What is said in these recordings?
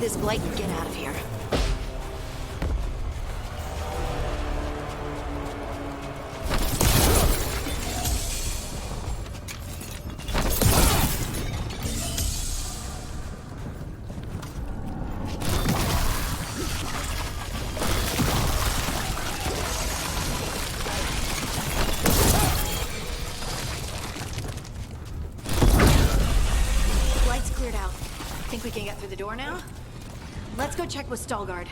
this blight and get out of here. Think we can get through the door now? Let's go check with Stalgard.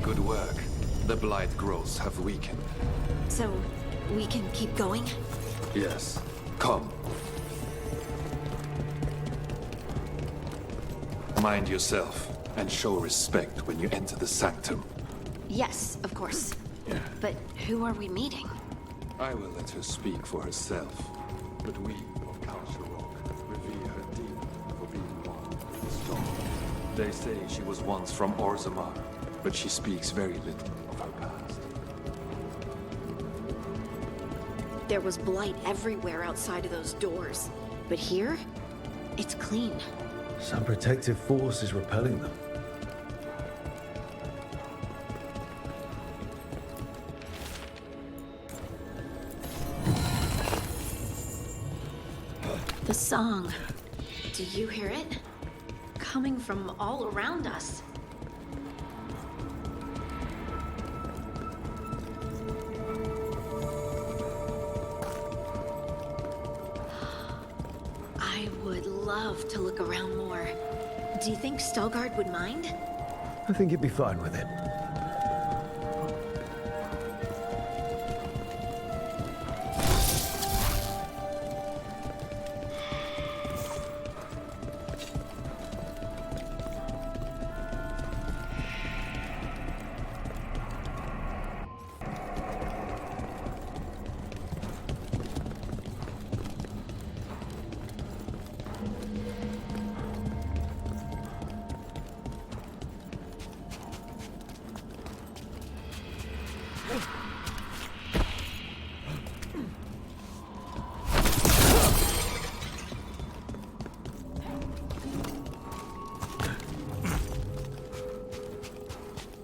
Good work. The blight growths have weakened. So, we can keep going? Yes. Come. Mind yourself, and show respect when you enter the sanctum. Yes, of course. Yeah. But who are we meeting? I will let her speak for herself. But we of ASRock revere her deeply for being one with the strong. They say she was once from Orzammar, but she speaks very little of her past. There was blight everywhere outside of those doors. But here, it's clean. Some protective force is repelling them. The song. Do you hear it? Coming from all around us. I would love to look around more. Do you think Stalgard would mind? I think he'd be fine with it.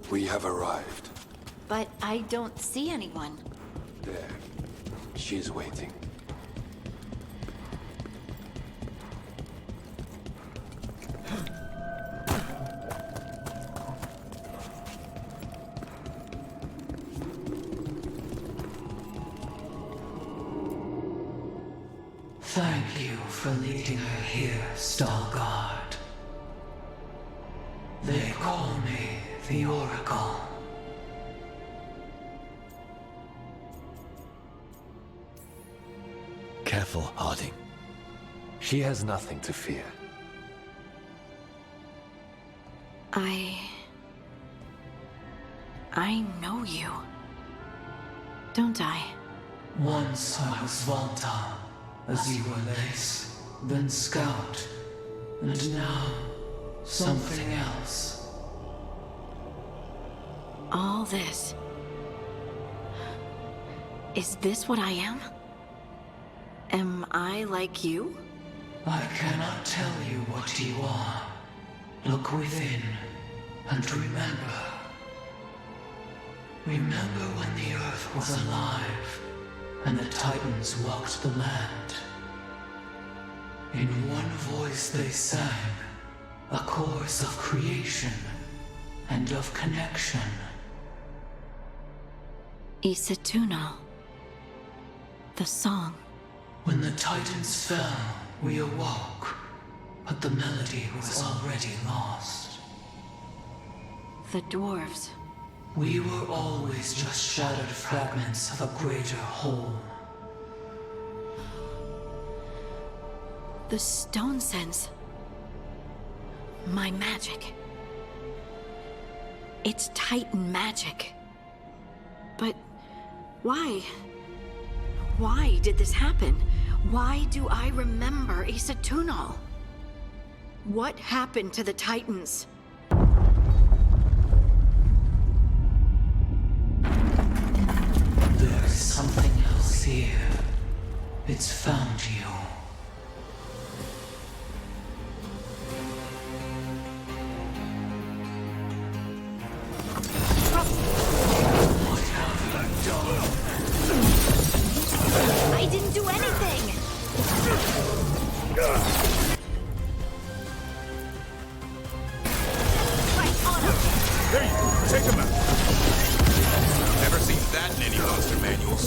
We have arrived. But I don't see anyone. There. She's waiting. Thank you for leading her here, Stalgard. They call me the Oracle. Careful, Harding. She has nothing to fear. I know you. Don't I? Once I was Volta, as you were Lace, then Scout, and now something else. All this. Is this what I am? Am I like you? I cannot tell you what you are. Look within and remember. Remember when the earth was alive and the Titans walked the land. In one voice they sang a chorus of creation and of connection. Isatuno. The song. When the Titans fell, we awoke, but the melody was already lost. The dwarves. We were always just shattered fragments of a greater whole. The stone sense. My magic. It's Titan magic. But why? Why did this happen? Why do I remember Isatunal? What happened to the Titans? There's something else here. It's found you. I didn't do anything! Right on him! There you go. Take him out. Never seen that in any monster manuals.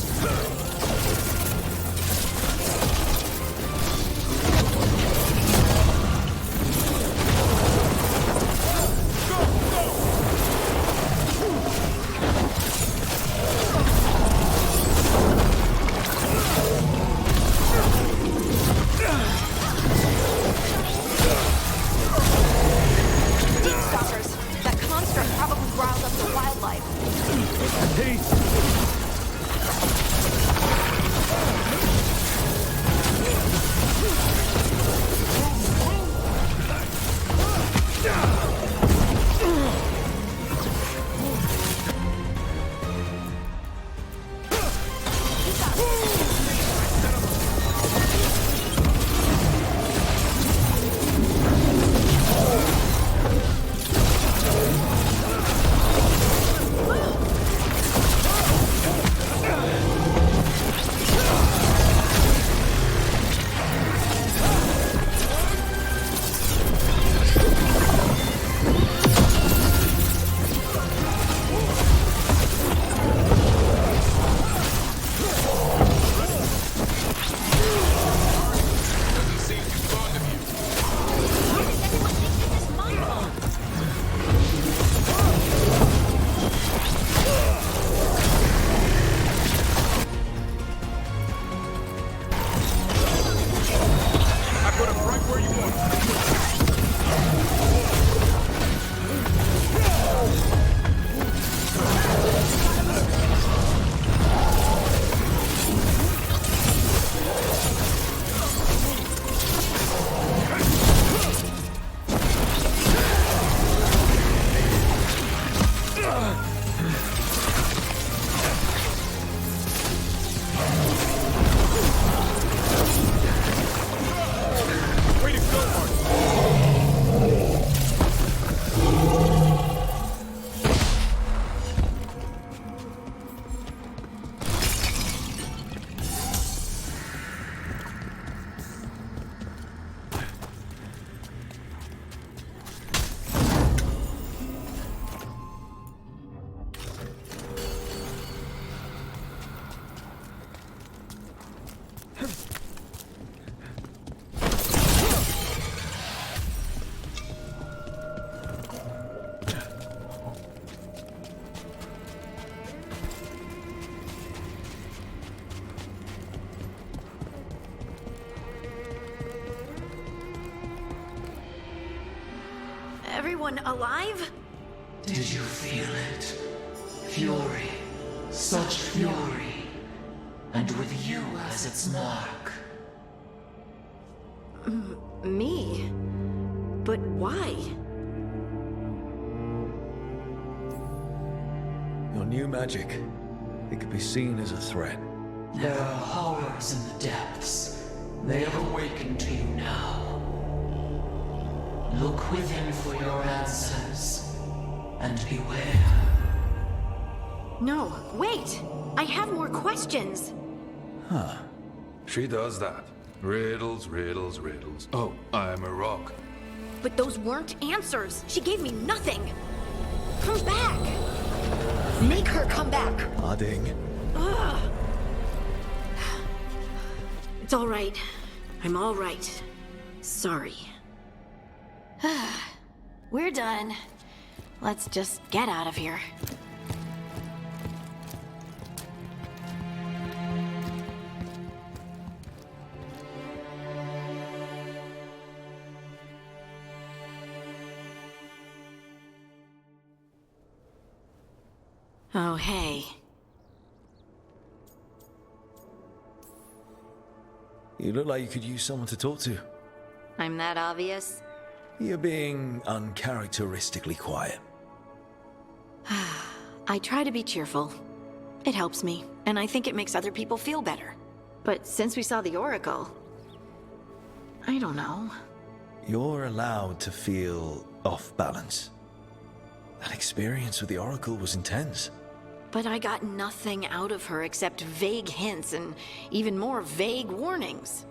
Everyone alive? Did you feel it? Fury. Such fury. And with you as its mark. Me? But why? new magic. It could be seen as a threat. There are horrors in the depths. They have awakened to you now. Look within for your answers, and beware. No, wait! I have more questions! Huh. She does that. Riddles, riddles, riddles. Oh, I'm a rock. But those weren't answers! She gave me nothing! Come back! Make her come back! Harding. Ugh. It's all right. I'm all right. Sorry. We're done. Let's just get out of here. Oh, hey. You look like you could use someone to talk to. I'm that obvious? You're being uncharacteristically quiet. I try to be cheerful. It helps me, and I think it makes other people feel better. But since we saw the Oracle, I don't know. You're allowed to feel off balance. That experience with the Oracle was intense. But I got nothing out of her except vague hints and even more vague warnings.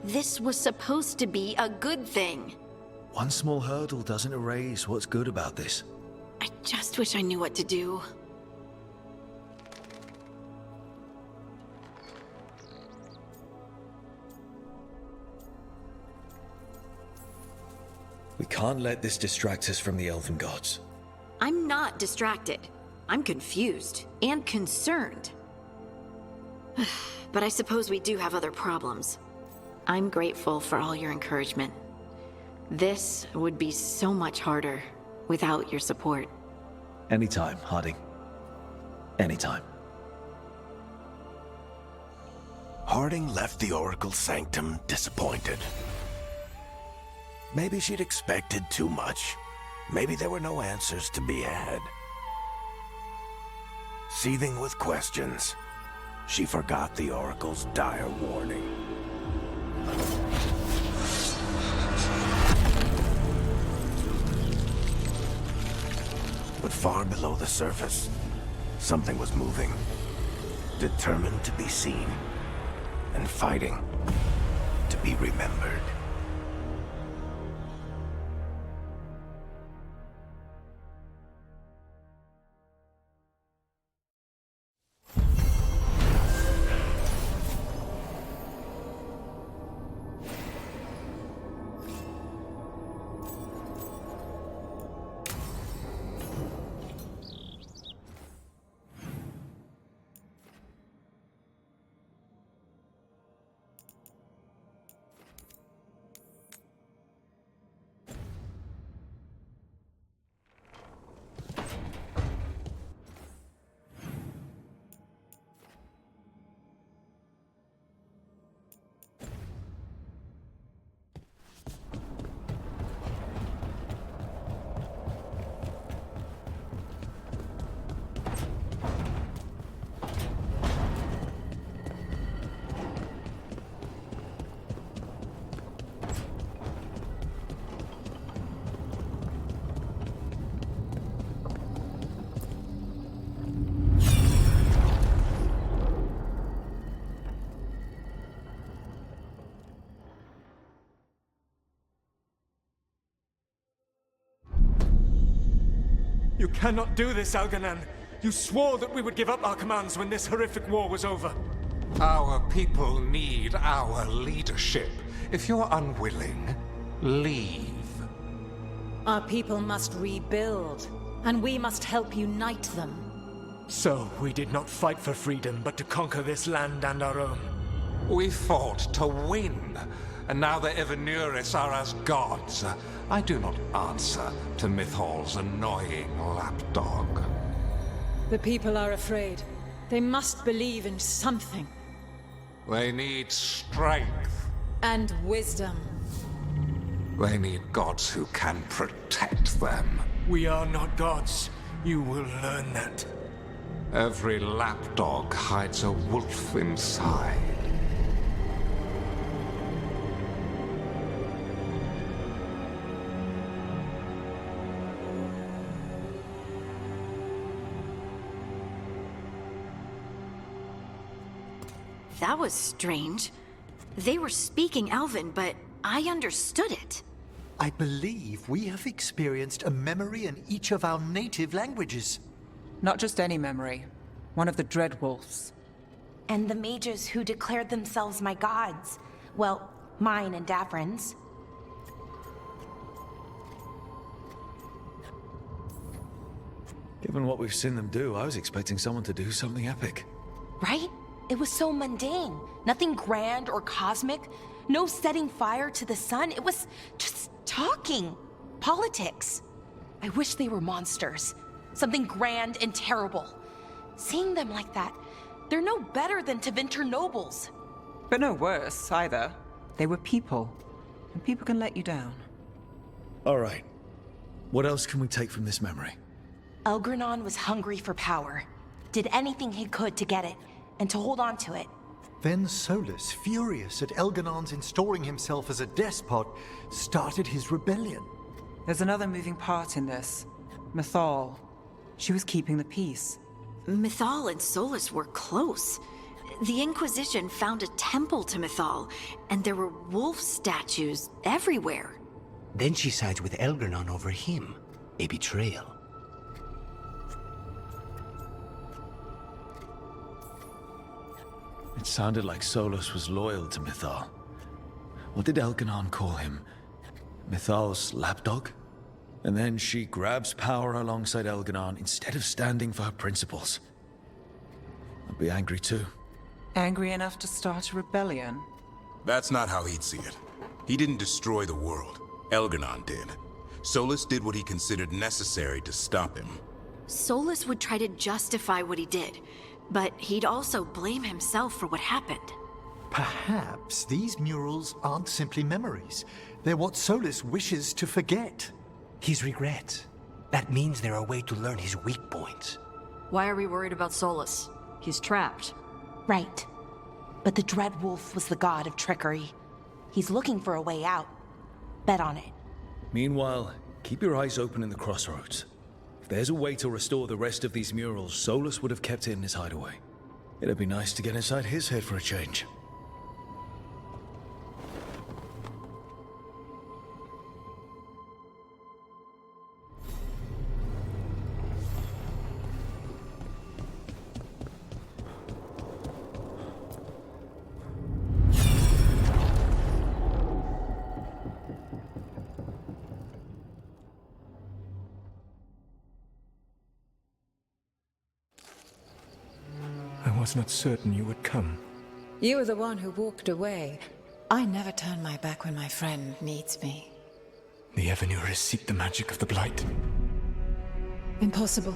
This was supposed to be a good thing. One small hurdle doesn't erase what's good about this. I just wish I knew what to do. We can't let this distract us from the Elven Gods. I'm not distracted. I'm confused and concerned. But I suppose we do have other problems. I'm grateful for all your encouragement. This would be so much harder without your support. Anytime, Harding. Anytime. Harding left the Oracle's sanctum disappointed. Maybe she'd expected too much. Maybe there were no answers to be had. Seething with questions, she forgot the Oracle's dire warning. But far below the surface, something was moving, determined to be seen, and fighting to be remembered. You cannot do this, Algernon. You swore that we would give up our commands when this horrific war was over. Our people need our leadership. If you're unwilling, leave. Our people must rebuild, and we must help unite them. So, we did not fight for freedom, but to conquer this land and our own. We fought to win, and now the Evenuris are as gods. I do not answer to Mythal's annoying lapdog. The people are afraid. They must believe in something. They need strength. And wisdom. They need gods who can protect them. We are not gods. You will learn that. Every lapdog hides a wolf inside. That was strange. They were speaking Elven, but I understood it. I believe we have experienced a memory in each of our native languages. Not just any memory. One of the Dreadwolves. And the mages who declared themselves my gods. Well, mine and Davrin's. Given what we've seen them do, I was expecting someone to do something epic. Right? It was so mundane. Nothing grand or cosmic. No setting fire to the sun. It was just talking. Politics. I wish they were monsters. Something grand and terrible. Seeing them like that, they're no better than Tevinter nobles. But no worse, either. They were people. And people can let you down. All right. What else can we take from this memory? Elgranon was hungry for power. Did anything he could to get it, and to hold on to it. Then Solus, furious at Elganon's installing himself as a despot, started his rebellion. There's another moving part in this. Mythal. She was keeping the peace. Mythal and Solus were close. The Inquisition found a temple to Mythal, and there were wolf statues everywhere. Then she sides with Elgranon over him. A betrayal. It sounded like Solus was loyal to Mythal. What did Elganon call him? Mythal's lapdog? And then she grabs power alongside Elganon instead of standing for her principles. I'd be angry too. Angry enough to start a rebellion? That's not how he'd see it. He didn't destroy the world. Elganon did. Solus did what he considered necessary to stop him. Solus would try to justify what he did, but he'd also blame himself for what happened. Perhaps these murals aren't simply memories. They're what Solus wishes to forget. His regrets. That means they're a way to learn his weak points. Why are we worried about Solus? He's trapped. Right. But the Dreadwolf was the god of trickery. He's looking for a way out. Bet on it. Meanwhile, keep your eyes open in the crossroads. If there's a way to restore the rest of these murals, Solus would have kept it in his hideaway. It'd be nice to get inside his head for a change. I was not certain you would come. You were the one who walked away. I never turn my back when my friend needs me. The Evenuris seek the magic of the Blight. Impossible.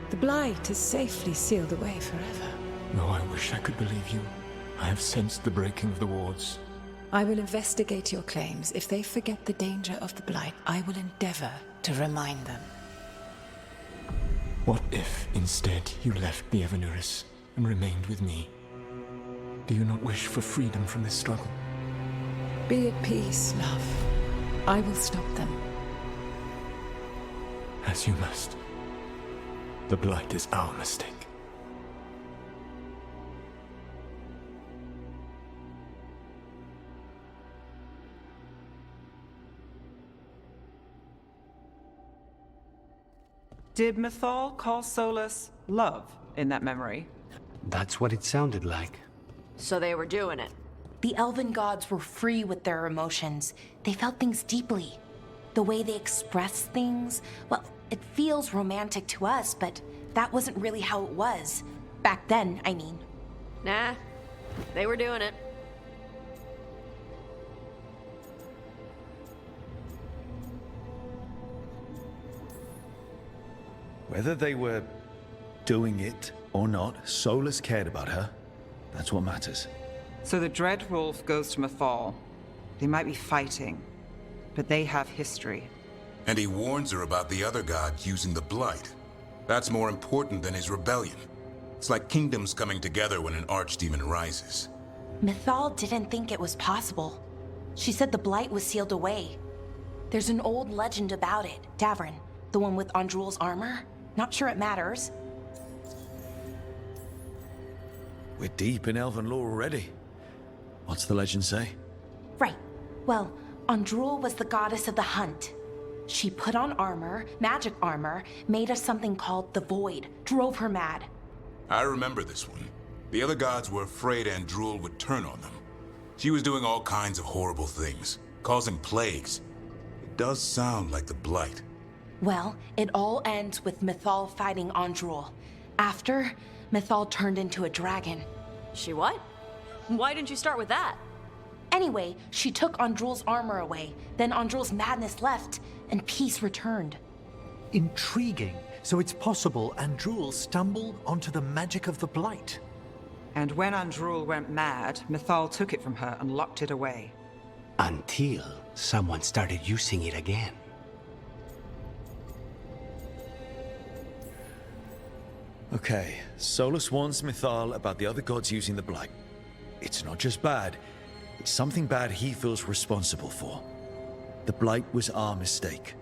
The Blight is safely sealed away forever. Though I wish I could believe you, I have sensed the breaking of the wards. I will investigate your claims. If they forget the danger of the Blight, I will endeavor to remind them. What if, instead, you left the Evenuris and remained with me? Do you not wish for freedom from this struggle? Be at peace, love. I will stop them. As you must. The Blight is our mistake. Did Mythal call Solus love in that memory? That's what it sounded like. So they were doing it. The elven gods were free with their emotions. They felt things deeply. The way they express things, well, it feels romantic to us, but that wasn't really how it was. Back then, I mean. Nah, they were doing it. Whether they were doing it or not, Solus cared about her. That's what matters. So the Dreadwolf goes to Mythal. They might be fighting, but they have history. And he warns her about the other gods using the Blight. That's more important than his rebellion. It's like kingdoms coming together when an archdemon rises. Mythal didn't think it was possible. She said the Blight was sealed away. There's an old legend about it. Davrin, the one with Andrul's armor. Not sure it matters. We're deep in elven lore already. What's the legend say? Right. Well, Andrul was the goddess of the hunt. She put on armor, magic armor, made us something called the Void, drove her mad. I remember this one. The other gods were afraid Andrul would turn on them. She was doing all kinds of horrible things, causing plagues. It does sound like the Blight. Well, it all ends with Mythal fighting Andrul. After, Mythal turned into a dragon. She what? Why didn't you start with that? Anyway, she took Andrul's armor away, then Andrul's madness left, and peace returned. Intriguing. So it's possible Andrul stumbled onto the magic of the Blight. And when Andrul went mad, Mythal took it from her and locked it away. Until someone started using it again. Okay, Solus warns Mythal about the other gods using the Blight. It's not just bad, it's something bad he feels responsible for. The Blight was our mistake.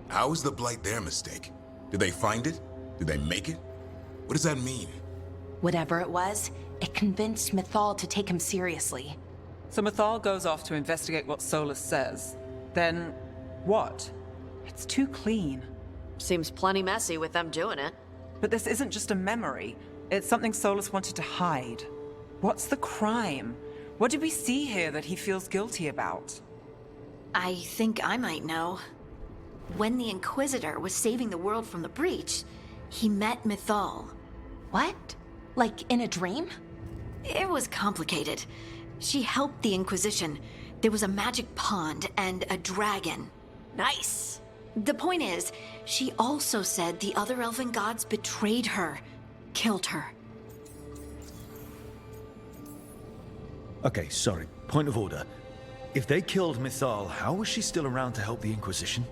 How is the Blight their mistake? Did they find it? Did they make it? What does that mean? Whatever it was, it convinced Mythal to take him seriously. So Mythal goes off to investigate what Solus says. Then, what? It's too clean. Seems plenty messy with them doing it. But this isn't just a memory. It's something Solus wanted to hide. What's the crime? What did we see here that he feels guilty about? I think I might know. When the Inquisitor was saving the world from the breach, he met Mythal. What? Like in a dream? It was complicated. She helped the Inquisition. There was a magic pond and a dragon. Nice. The point is, she also said the other elven gods betrayed her, killed her. Okay, sorry. Point of order. If they killed Mythal, how was she still around to help the Inquisition?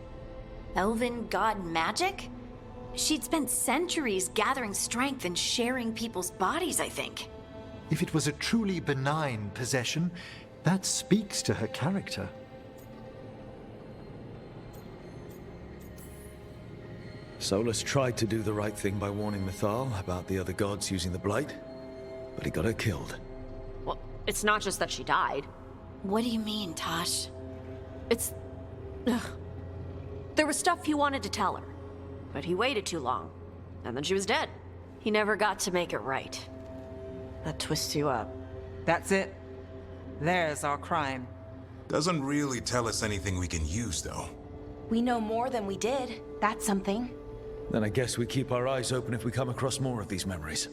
Elven god magic? She'd spent centuries gathering strength and sharing people's bodies, I think. If it was a truly benign possession, that speaks to her character. Solus tried to do the right thing by warning Mythal about the other gods using the Blight, but he got her killed. Well, it's not just that she died. What do you mean, Tosh? It's... Ugh. There was stuff he wanted to tell her, but he waited too long, and then she was dead. He never got to make it right. That twists you up. That's it. There's our crime. Doesn't really tell us anything we can use, though. We know more than we did. That's something. Then I guess we keep our eyes open if we come across more of these memories.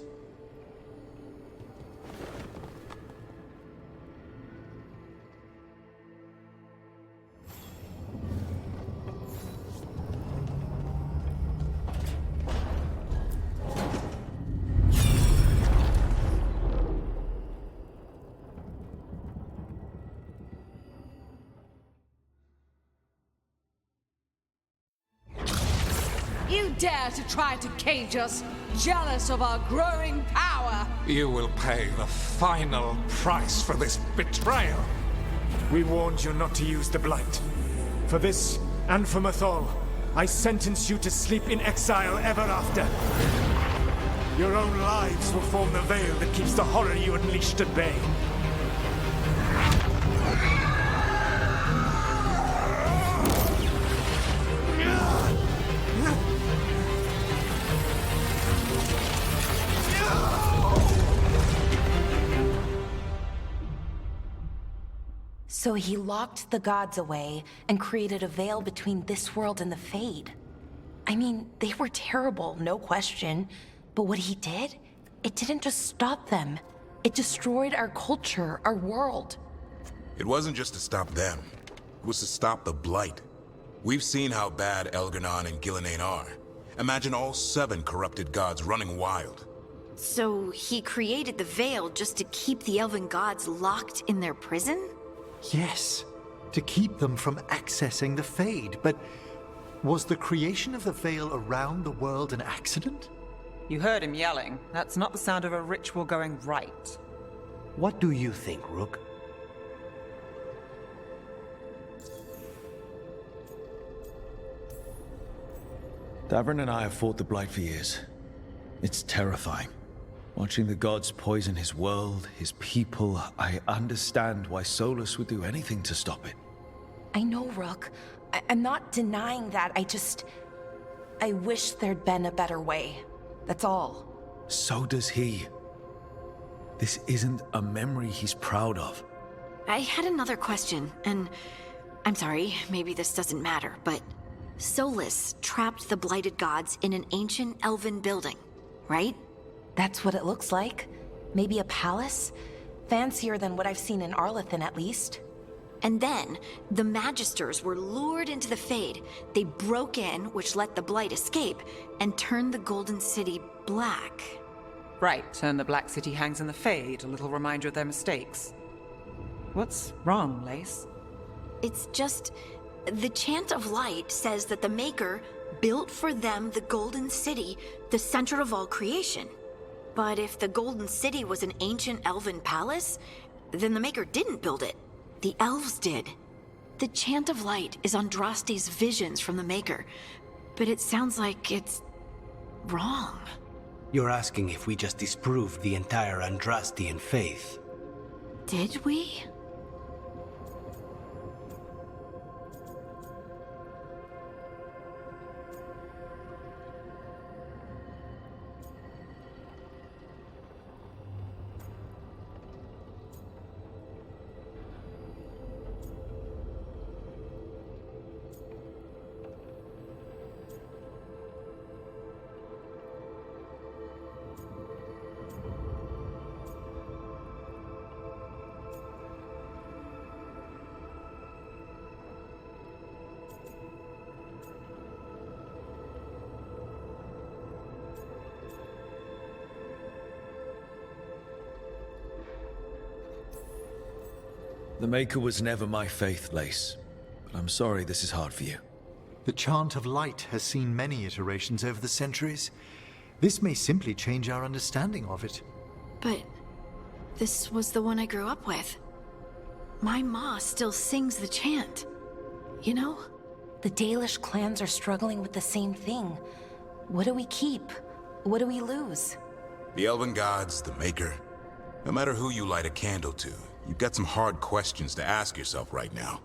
You dare to try to cage us, jealous of our growing power! You will pay the final price for this betrayal. We warned you not to use the Blight. For this, and for Mythal, I sentence you to sleep in exile ever after. Your own lives will form the veil that keeps the horror you unleashed at bay. So he locked the gods away and created a veil between this world and the Fade. I mean, they were terrible, no question. But what he did, it didn't just stop them. It destroyed our culture, our world. It wasn't just to stop them. It was to stop the Blight. We've seen how bad Elganon and Gillenane are. Imagine all 7 corrupted gods running wild. So he created the veil just to keep the elven gods locked in their prison? Yes, to keep them from accessing the Fade, but Was the creation of the veil around the world an accident? You heard him yelling. That's not the sound of a ritual going right. What do you think, Rook? Davern and I have fought the Blight for years. It's terrifying. Watching the gods poison his world, his people, I understand why Solus would do anything to stop it. I know, Rook. I'm not denying that. I wish there'd been a better way. That's all. So does he. This isn't a memory he's proud of. I had another question, and I'm sorry, maybe this doesn't matter, but Solus trapped the blighted gods in an ancient elven building, right? That's what it looks like. Maybe a palace? Fancier than what I've seen in Arlethan, at least. And then, the Magisters were lured into the Fade. They broke in, which let the Blight escape, and turned the Golden City black. Right, and the Black City hangs in the Fade, a little reminder of their mistakes. What's wrong, Lace? It's just... the Chant of Light says that the Maker built for them the Golden City, the center of all creation. But if the Golden City was an ancient elven palace, then the Maker didn't build it. The elves did. The Chant of Light is Andraste's visions from the Maker, but it sounds like it's wrong. You're asking if we just disproved the entire Andrastian faith. Did we? The Maker was never my faith, Lace. But I'm sorry this is hard for you. The Chant of Light has seen many iterations over the centuries. This may simply change our understanding of it. But this was the one I grew up with. My ma still sings the chant. You know? The Dalish clans are struggling with the same thing. What do we keep? What do we lose? The Elven Gods, the Maker. No matter who you light a candle to, you've got some hard questions to ask yourself right now.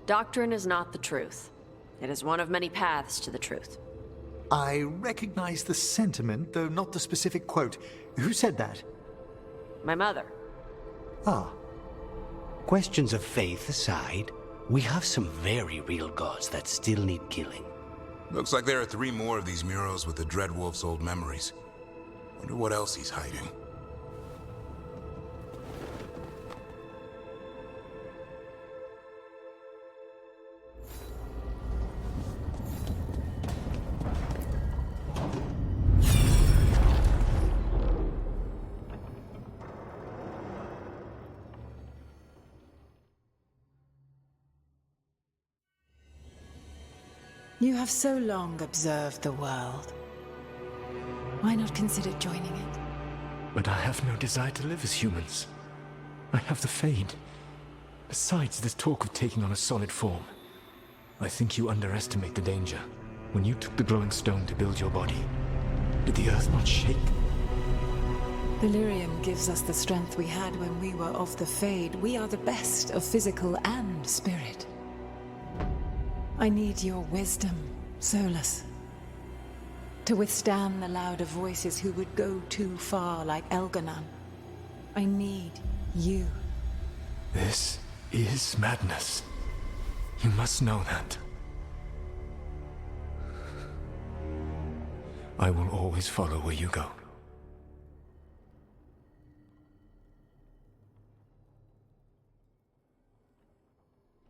Doctrine is not the truth. It is one of many paths to the truth. I recognize the sentiment, though not the specific quote. Who said that? My mother. Ah. Questions of faith aside, we have some very real gods that still need killing. Looks like there are 3 more of these murals with the Dreadwolf's old memories. Wonder what else he's hiding. You have so long observed the world. Why not consider joining it? But I have no desire to live as humans. I have the Fade. Besides, this talk of taking on a solid form. I think you underestimate the danger. When you took the glowing stone to build your body, did the earth not shake? Delirium gives us the strength we had when we were of the Fade. We are the best of physical and spirit. I need your wisdom, Solus. To withstand the louder voices who would go too far like Elganon. I need you. This is madness. You must know that. I will always follow where you go.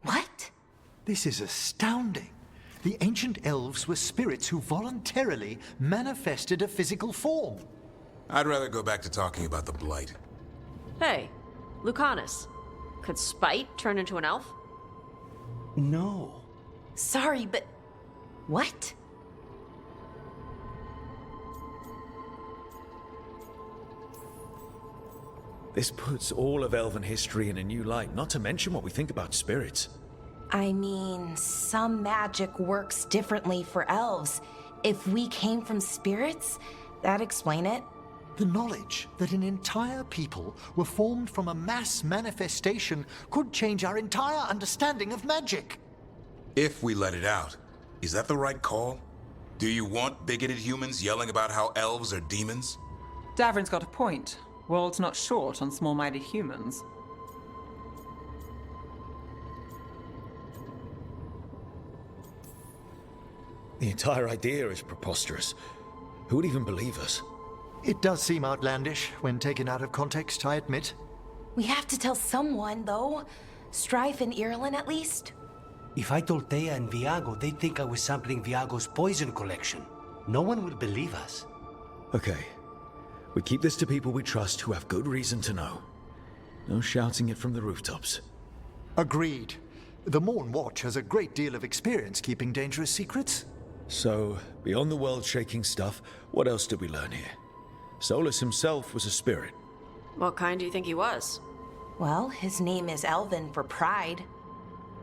What? This is astounding. The ancient elves were spirits who voluntarily manifested a physical form. I'd rather go back to talking about the Blight. Hey, Lucanus. Could Spite turn into an elf? No. Sorry, but What? This puts all of elven history in a new light, not to mention what we think about spirits. I mean, some magic works differently for elves. If we came from spirits, that'd explain it. The knowledge that an entire people were formed from a mass manifestation could change our entire understanding of magic. If we let it out, is that the right call? Do you want bigoted humans yelling about how elves are demons? Davrin's got a point. World's not short on small-minded humans. The entire idea is preposterous. Who would even believe us? It does seem outlandish when taken out of context, I admit. We have to tell someone, though. Strife and Ireland, at least. If I told Thea and Viago, they'd think I was sampling Viago's poison collection. No one would believe us. Okay. We keep this to people we trust who have good reason to know. No shouting it from the rooftops. Agreed. The Morn Watch has a great deal of experience keeping dangerous secrets. So, beyond the world-shaking stuff, what else did we learn here? Solus himself was a spirit. What kind do you think he was? Well, his name is Elven for pride.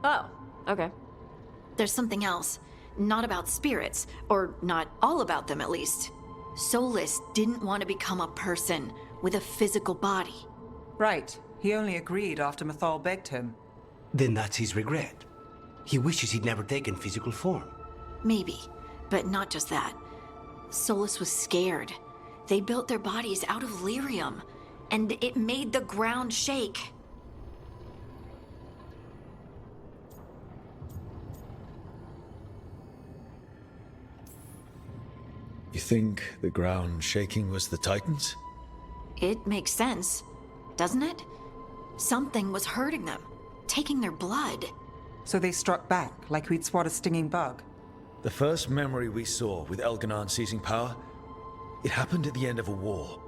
Oh, okay. There's something else. Not about spirits, or not all about them at least. Solus didn't want to become a person with a physical body. Right. He only agreed after Mythal begged him. Then that's his regret. He wishes he'd never taken physical form. Maybe, but not just that. Solus was scared. They built their bodies out of lyrium, and it made the ground shake. You think the ground shaking was the Titans? It makes sense, doesn't it? Something was hurting them, taking their blood. So they struck back, like we'd swat a stinging bug. The first memory we saw with Elganon seizing power, it happened at the end of a war.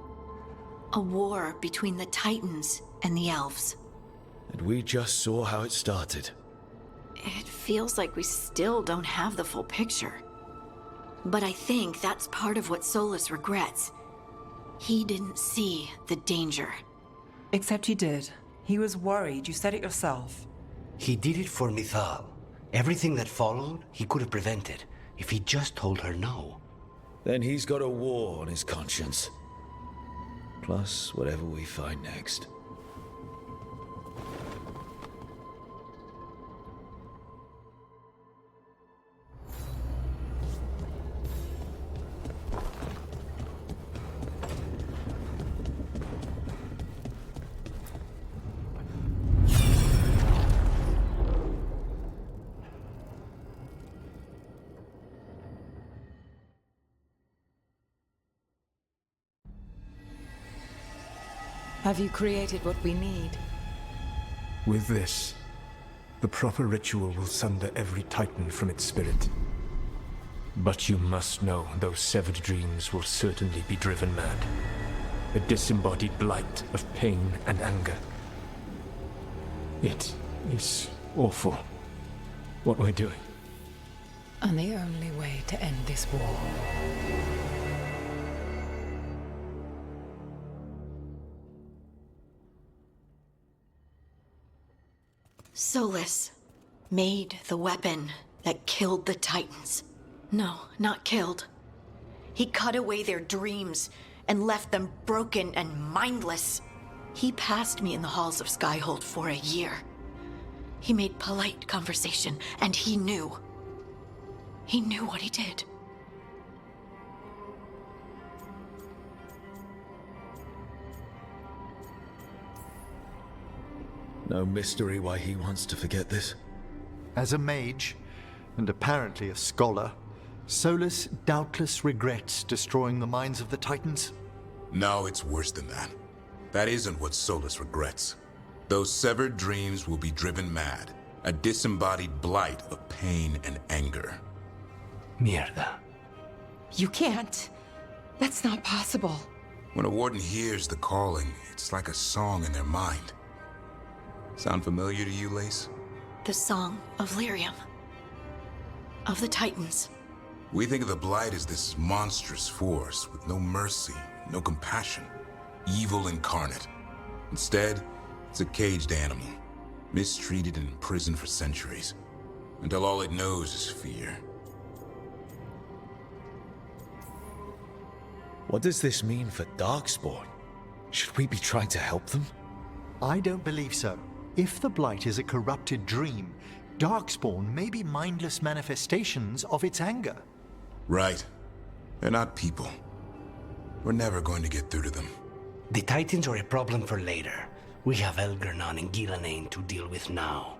A war between the Titans and the elves. And we just saw how it started. It feels like we still don't have the full picture. But I think that's part of what Solus regrets. He didn't see the danger. Except he did. He was worried, you said it yourself. He did it for Mythal. Everything that followed, he could have prevented, if he just told her no. Then he's got a war on his conscience. Plus, whatever we find next. Have you created what we need? With this, the proper ritual will sunder every Titan from its spirit. But you must know those severed dreams will certainly be driven mad. A disembodied blight of pain and anger. It is awful what we're doing. And the only way to end this war. Solus made the weapon that killed the Titans. No, not killed. He cut away their dreams and left them broken and mindless. He passed me in the halls of Skyhold for a year. He made polite conversation, and he knew. He knew what he did. No mystery why he wants to forget this. As a mage, and apparently a scholar, Solus doubtless regrets destroying the minds of the Titans. No, it's worse than that. That isn't what Solus regrets. Those severed dreams will be driven mad. A disembodied blight of pain and anger. Mierda. You can't. That's not possible. When a warden hears the calling, it's like a song in their mind. Sound familiar to you, Lace? The song of lyrium. Of the Titans. We think of the Blight as this monstrous force with no mercy, no compassion, evil incarnate. Instead, it's a caged animal, mistreated and imprisoned for centuries, until all it knows is fear. What does this mean for Darkspawn? Should we be trying to help them? I don't believe so. If the Blight is a corrupted dream, Darkspawn may be mindless manifestations of its anger. Right. They're not people. We're never going to get through to them. The Titans are a problem for later. We have Elgernon and Gillenane to deal with now.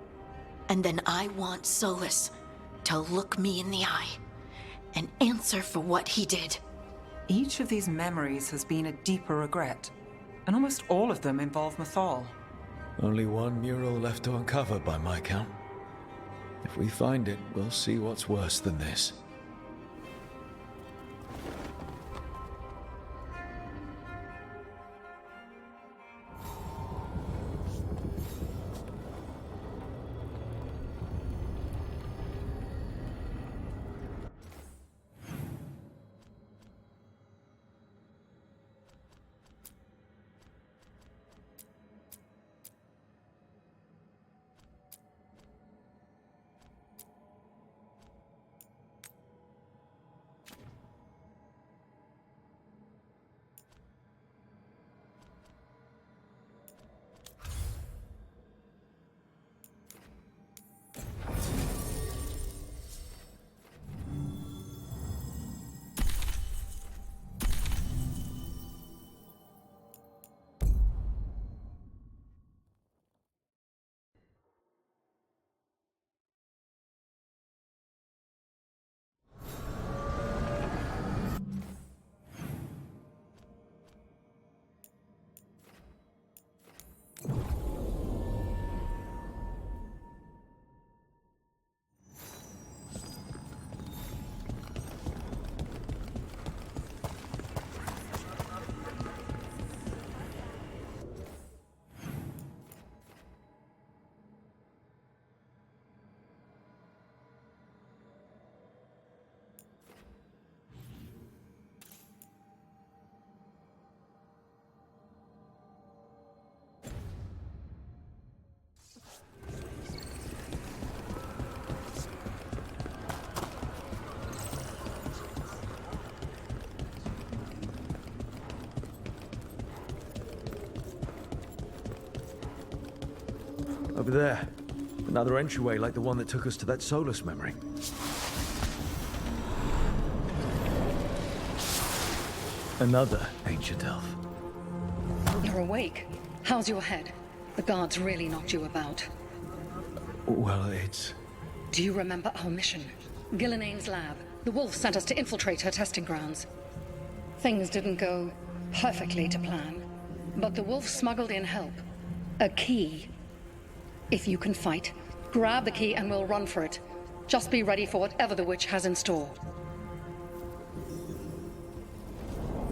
And then I want Solus to look me in the eye and answer for what he did. Each of these memories has been a deeper regret, and almost all of them involve Mythal. Only one mural left to uncover by my count. If we find it, we'll see what's worse than this. Over there. Another entryway like the one that took us to that Solus memory. Another ancient elf. You're awake. How's your head? The guards really knocked you about. Well, it's... Do you remember our mission? Gillenane's lab. The wolf sent us to infiltrate her testing grounds. Things didn't go perfectly to plan, but the wolf smuggled in help. A key. If you can fight, grab the key and we'll run for it. Just be ready for whatever the witch has in store.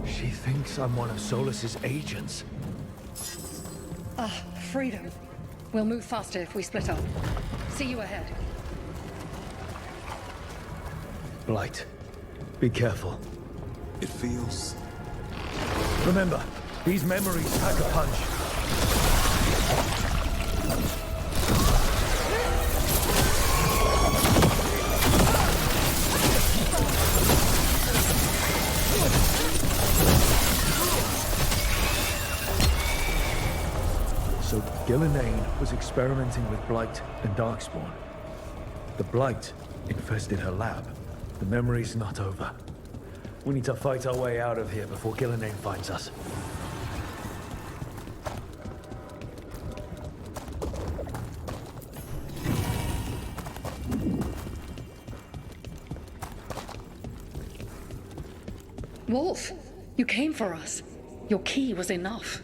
She thinks I'm one of Solus's agents. Ah, freedom. We'll move faster if we split up. See you ahead. Blight, be careful. It feels... Remember, these memories pack a punch. So Gillenane was experimenting with Blight and Darkspawn. The Blight infested her lab. The memory's not over. We need to fight our way out of here before Gillenane finds us. Wolf, you came for us. Your key was enough.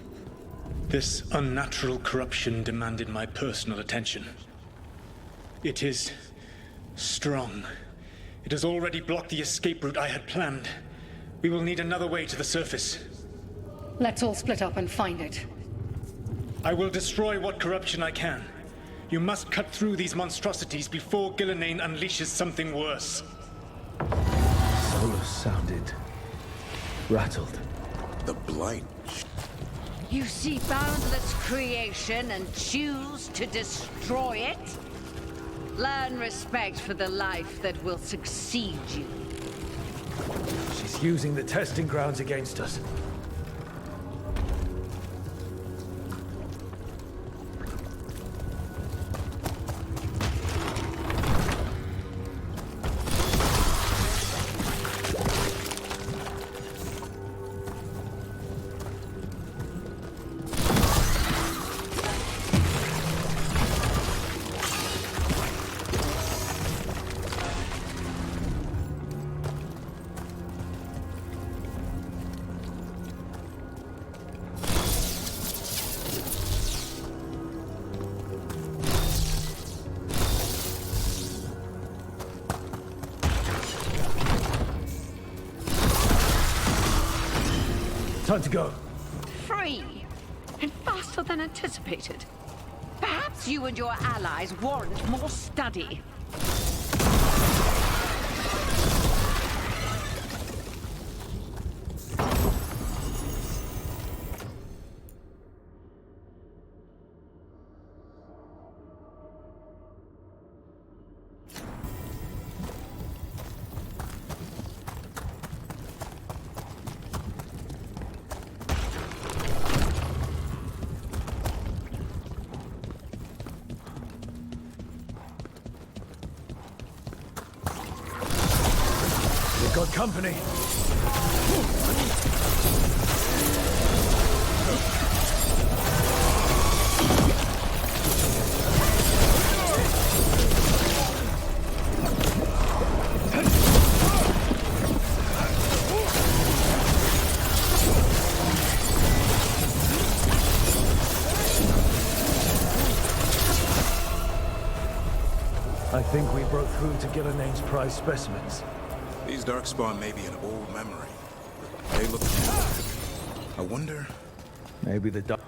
This unnatural corruption demanded my personal attention. It is strong. It has already blocked the escape route I had planned. We will need another way to the surface. Let's all split up and find it. I will destroy what corruption I can. You must cut through these monstrosities before Gillenane unleashes something worse. sounded rattled. The Blight. You see boundless creation and choose to destroy it? Learn respect for the life that will succeed you. She's using the testing grounds against us. Time to go. Free, and faster than anticipated. Perhaps you and your allies warrant more study. Got company. I think we broke through to Gillenang's prize specimens. These Darkspawn may be an old memory. They look... I wonder... Maybe the dark...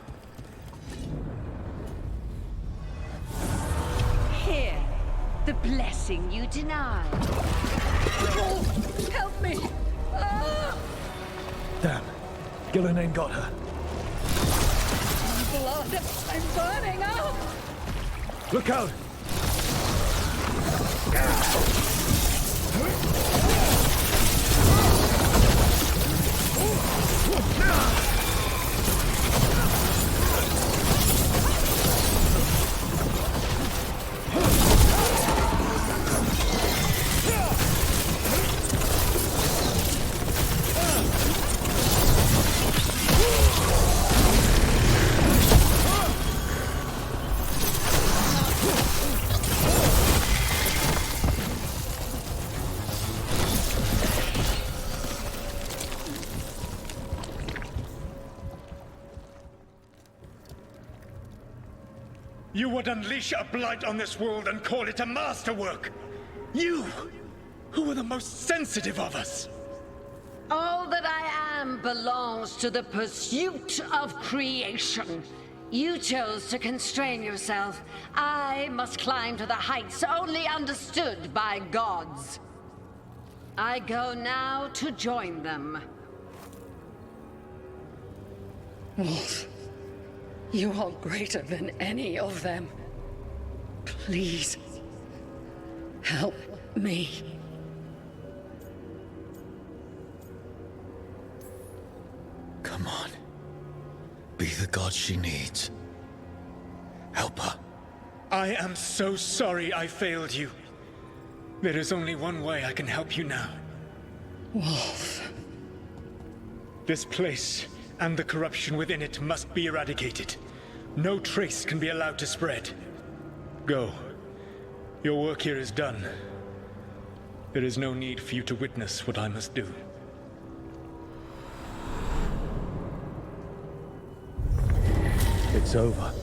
Here, the blessing you denied. Oh, help me! Ah! Damn. Gillenang got her. Blood! I'm burning up! Look out! You would unleash a blight on this world and call it a masterwork! You, who were the most sensitive of us! All that I am belongs to the pursuit of creation. You chose to constrain yourself. I must climb to the heights only understood by gods. I go now to join them. Wolf, you are greater than any of them. Please, help me. Come on. Be the god she needs. Help her. I am so sorry I failed you. There is only one way I can help you now. Wolf. This place and the corruption within it must be eradicated. No trace can be allowed to spread. Go. Your work here is done. There is no need for you to witness what I must do. It's over.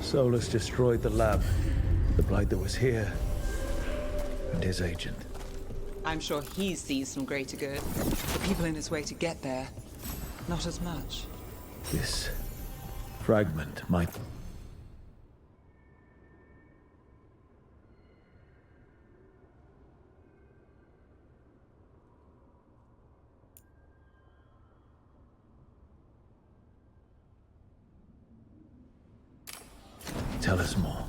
Solus destroyed the lab, the blight that was here, and his agent. I'm sure he's seen some greater good. The people in his way to get there, not as much. This fragment might... Tell us more.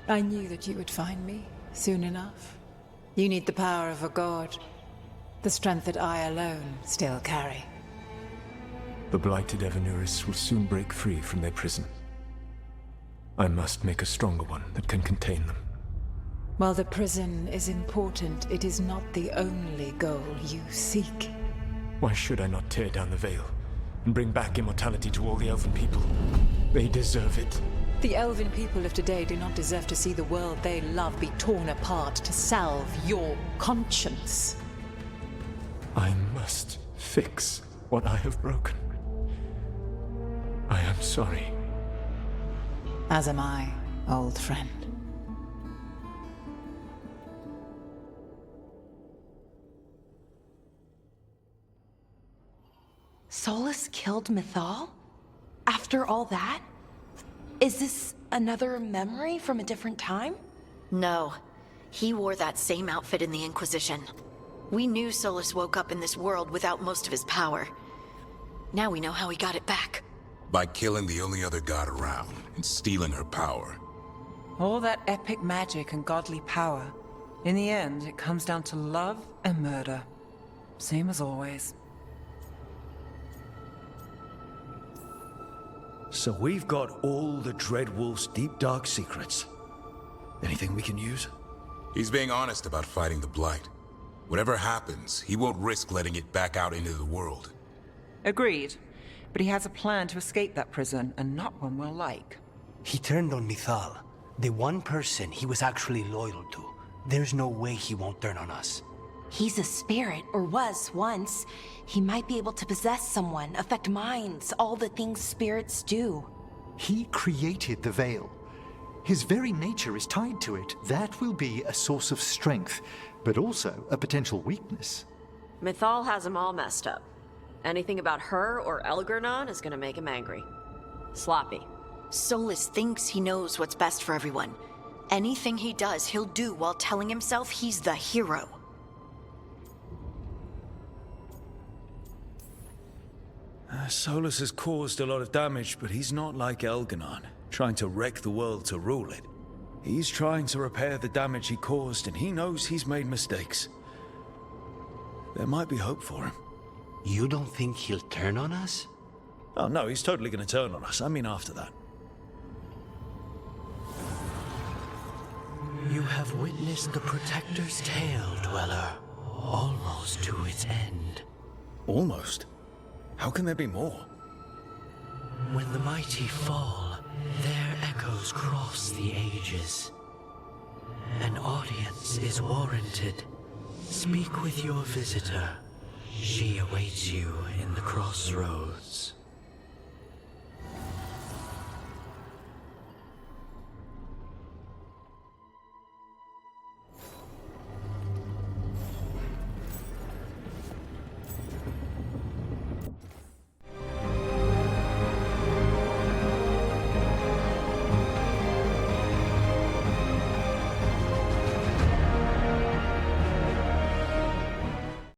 I knew that you would find me soon enough. You need the power of a god, the strength that I alone still carry. The blighted Evanuris will soon break free from their prison. I must make a stronger one that can contain them. While the prison is important, it is not the only goal you seek. Why should I not tear down the veil and bring back immortality to all the Elven people? They deserve it. The Elven people of today do not deserve to see the world they love be torn apart to salve your conscience. I must fix what I have broken. I am sorry. As am I, old friend. Solus killed Mythal? After all that? Is this another memory from a different time? No. He wore that same outfit in the Inquisition. We knew Solus woke up in this world without most of his power. Now we know how he got it back. By killing the only other god around and stealing her power. All that epic magic and godly power. In the end, it comes down to love and murder. Same as always. So we've got all the Dreadwolf's deep dark secrets. Anything we can use? He's being honest about fighting the Blight. Whatever happens, he won't risk letting it back out into the world. Agreed. But he has a plan to escape that prison, and not one we'll like. He turned on Mythal, the one person he was actually loyal to. There's no way he won't turn on us. He's a spirit, or was once. He might be able to possess someone, affect minds, all the things spirits do. He created the veil. His very nature is tied to it. That will be a source of strength, but also a potential weakness. Mythal has him all messed up. Anything about her or Elgernon is gonna make him angry. Sloppy. Solus thinks he knows what's best for everyone. Anything he does, he'll do while telling himself he's the hero. Solus has caused a lot of damage, but he's not like Elgernon, trying to wreck the world to rule it. He's trying to repair the damage he caused, and he knows he's made mistakes. There might be hope for him. You don't think he'll turn on us? Oh no, he's totally gonna turn on us. I mean after that. You have witnessed the Protector's tale, Dweller. Almost to its end. Almost? How can there be more? When the mighty fall, their echoes cross the ages. An audience is warranted. Speak with your visitor. She awaits you in the crossroads.